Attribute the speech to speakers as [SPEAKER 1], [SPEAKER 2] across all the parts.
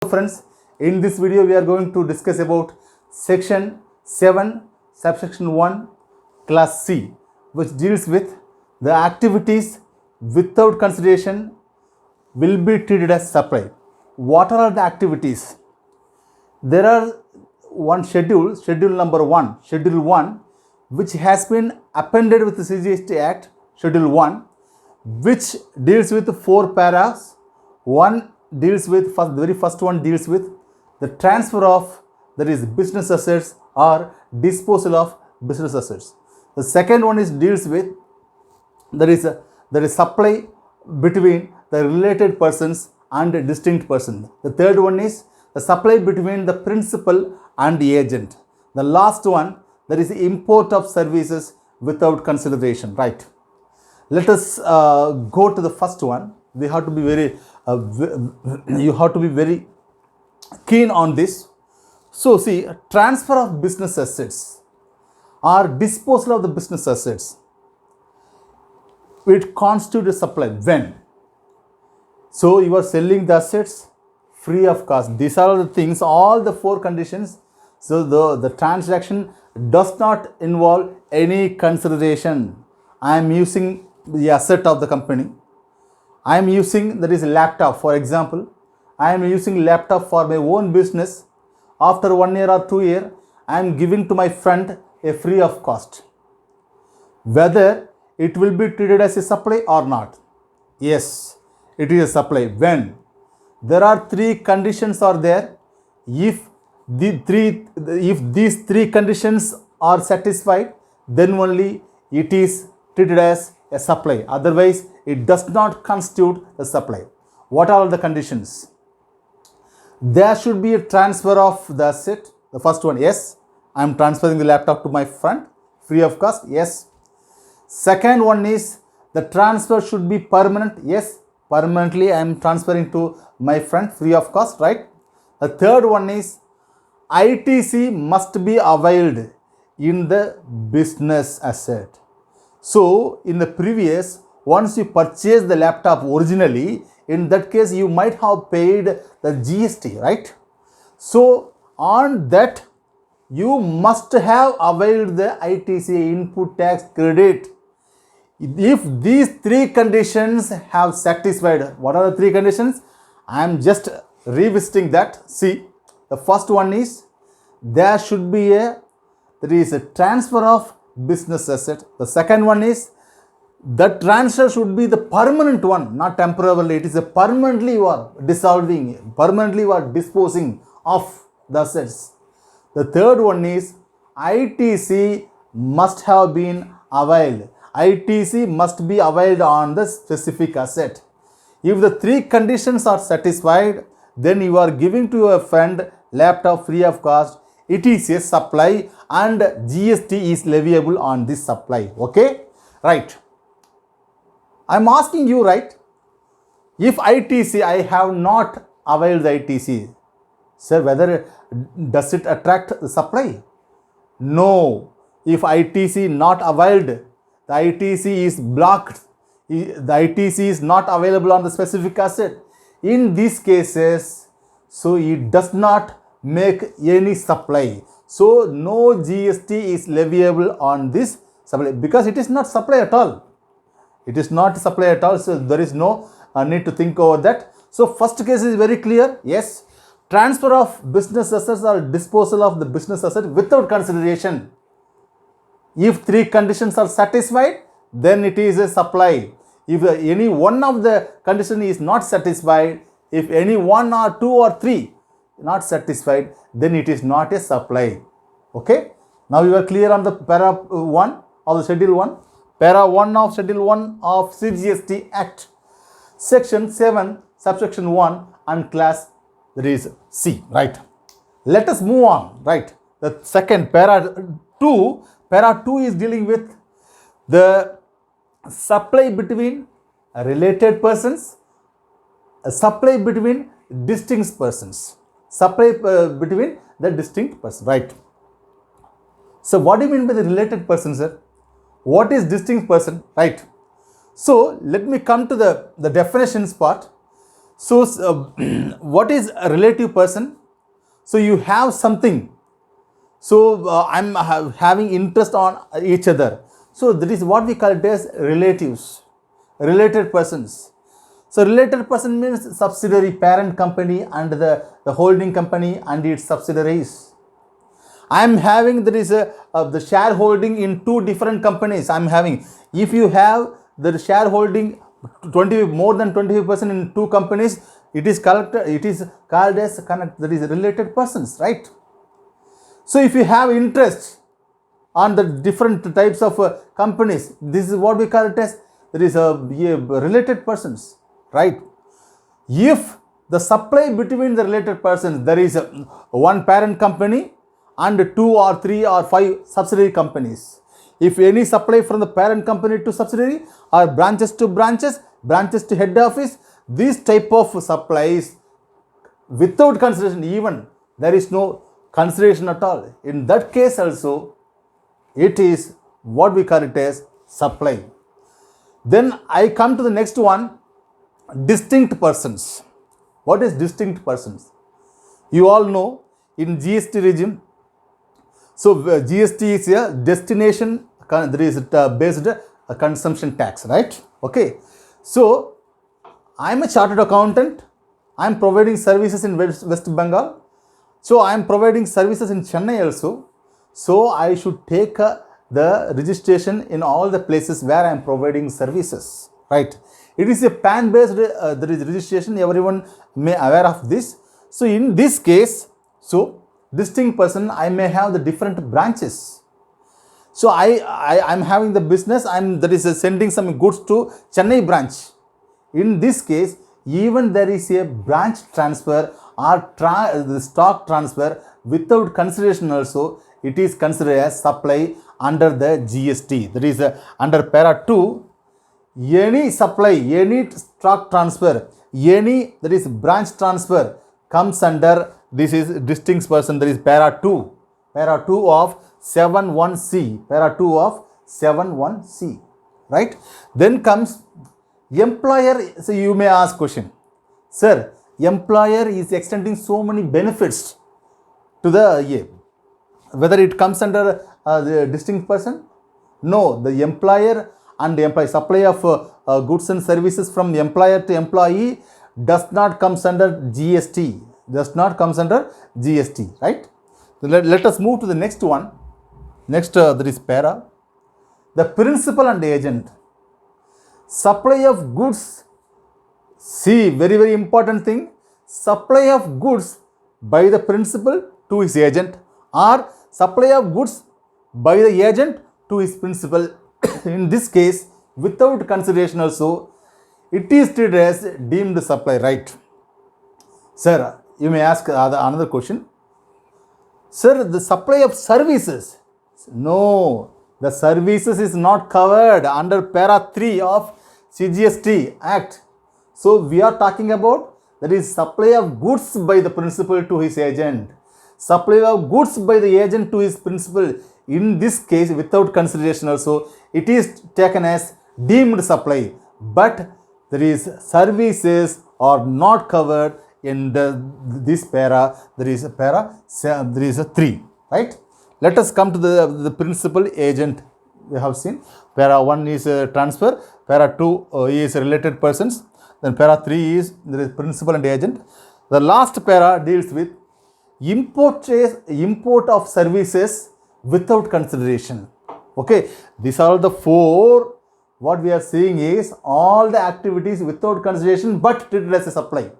[SPEAKER 1] Friends, in this video we are going to discuss about section 7 subsection 1 class C, which deals with the activities without consideration will be treated as supply. What are the activities? There are one schedule number 1, schedule 1, which has been appended with the CGST ACT, schedule 1, which deals with 4 paras. One deals with, the very first one deals with the transfer of, that is, business assets or disposal of business assets. The second one deals with, there is supply between the related persons and distinct persons. The third one is the supply between the principal and the agent. The last one, there is import of services without consideration, right? Let us go to the first one. We have to be very, you have to be very keen on this. So see, transfer of business assets or disposal of the business assets, it constitutes supply when? So you are selling the assets free of cost. These are the things, all the 4 conditions. So the transaction does not involve any consideration. I am using the asset of the company. I am using, that is, laptop, for example. I am using laptop for my own business. After 1 year or 2 years, I am giving to my friend a free of cost. Whether it will be treated as a supply or not? Yes, it is a supply. When? There are 3 conditions are there. If these 3 conditions are satisfied, then only it is treated as a supply. Otherwise, it does not constitute a supply. What are the conditions? There should be a transfer of the asset. The first one, yes, I am transferring the laptop to my friend free of cost. Yes. Second one is the transfer should be permanent. Yes, permanently I am transferring to my friend free of cost, right? The third one is ITC must be availed in the business asset. So in the previous, once you purchase the laptop originally, in that case you might have paid the GST, right? So on that you must have availed the ITC, input tax credit. If these 3 conditions have satisfied, what are the 3 conditions? I am just revisiting that. See, the first one is there should be there is a transfer of business asset. The second one is the transfer should be the permanent one, not temporarily. It is a permanently you are dissolving, permanently you are disposing of the assets. The third one is ITC must have been availed. ITC must be availed on the specific asset. If the 3 conditions are satisfied, then you are giving to your friend laptop free of cost. It is a supply and GST is leviable on this supply. Okay, right? I am asking you, right? If ITC, I have not availed the ITC, sir, whether does it attract the supply? No. If ITC not availed, the ITC is blocked, the ITC is not available on the specific asset. In these cases, so it does not make any supply. So no GST is leviable on this supply because it is not supply at all. It is not supply at all. So there is no need to think over that. So first case is very clear. Yes, transfer of business assets or disposal of the business asset without consideration. If 3 conditions are satisfied, then it is a supply. If any one of the condition is not satisfied, if any 1 or 2 or 3 not satisfied, then it is not a supply. Okay. Now you are clear on the para 1 of the schedule 1. Para 1 of schedule 1 of CGST ACT, section 7 subsection 1 and class, that is C, right? Let us move on, right? The second para 2 is dealing with the supply between related persons, supply between distinct persons, supply between the distinct person, right? So what do you mean by the related person, sir? What is distinct person, right? So let me come to the definitions part. So what is a relative person? So you have something. So I'm having interest on each other. So that is what we call it as relatives, related persons. So related person means subsidiary, parent company and the holding company and its subsidiaries. I am having, there is the shareholding in two different companies. I am having, if you have the shareholding 20 more than 25% in two companies, it is called as that is related persons, right? So if you have interest on the different types of companies, this is what we call it as, there is a related persons, right? If the supply between the related persons, there is one parent company and 2 or 3 or 5 subsidiary companies. If any supply from the parent company to subsidiary or branches to branches, branches to head office, these type of supplies without consideration, even there is no consideration at all, in that case also it is what we call it as supply. Then I come to the next one, distinct persons. What is distinct persons? You all know in GST regime, so GST is a destination, there is based consumption tax, right? Okay, so I am a chartered accountant, I am providing services in West Bengal, so I am providing services in Chennai also, so I should take the registration in all the places where I am providing services, right? It is a PAN based there is registration, everyone may aware of this. So in this case, so distinct person, I may have the different branches. So I'm having the business, that is sending some goods to Chennai branch. In this case, even there is a branch transfer or the stock transfer without consideration also, it is considered as supply under the GST. That is under para 2, any supply, any stock transfer, any that is branch transfer comes under, this is distinct person, that is para 2 of 71C, para 2 of 71C, right? Then comes employer. So you may ask question, sir, employer is extending so many benefits to the whether it comes under the distinct person? No, the employer and the employee, supply of goods and services from the employer to employee does not comes under GST, right? Let us move to the next one. Next there is para, the principal and agent. Supply of goods, see, very very important thing, supply of goods by the principal to his agent or supply of goods by the agent to his principal. In this case, without consideration also, it is treated as deemed supply, right? Sir, you may ask another question, sir, the supply of services, no, the services is not covered under para 3 of CGST ACT. So we are talking about, that is supply of goods by the principal to his agent, supply of goods by the agent to his principal. In this case, without consideration also, it is taken as deemed supply, but there is services are not covered in this para, there is a 3, right? Let us come to the principal agent. We have seen para 1 is transfer, para 2 is related persons, then para 3 is there is principal and agent. The last para deals with import of services without consideration. Okay, these are the 4. What we are seeing is all the activities without consideration but treated as a supply.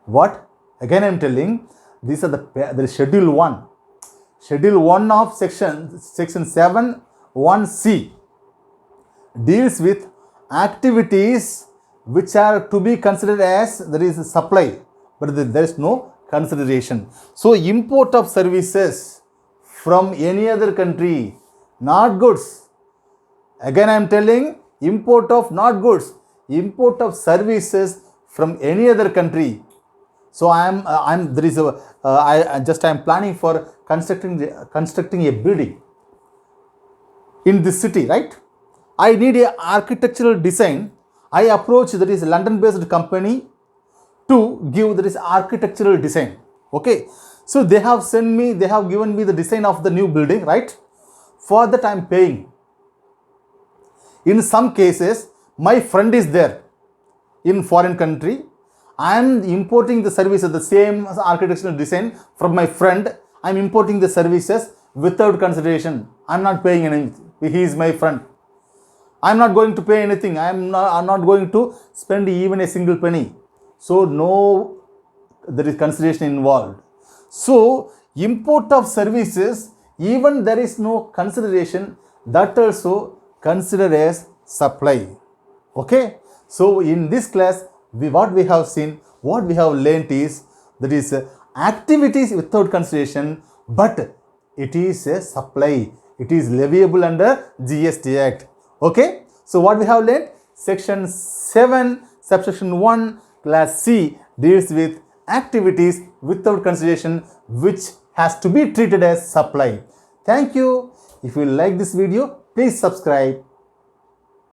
[SPEAKER 1] What? Again I am telling, these are there is schedule 1. Schedule 1 of section 7(1)(c) deals with activities which are to be considered as there is a supply, but there is no consideration. So import of services from any other country, not goods. Again I am telling, import of not goods, import of services from any other country. So I am planning for constructing a building in this city, right? I need a architectural design. I approach, that is London based company, to give that is architectural design. Okay, so they have sent me, they have given me the design of the new building, right? For that I am paying. In some cases, my friend is there in foreign country. I am importing the services, the same architectural design from my friend. I am importing the services without consideration. I am not paying anything. He is my friend. I am not going to pay anything. I'm not going to spend even a single penny. So no, there is consideration involved. So import of services, even there is no consideration, that also considered as supply. Okay. So in this class, what we have seen, what we have learnt is, that is activities without consideration, but it is a supply. It is leviable under GST Act. Okay. So what we have learnt? Section 7, subsection 1, class C deals with activities without consideration which has to be treated as supply. Thank you. If you like this video, please subscribe.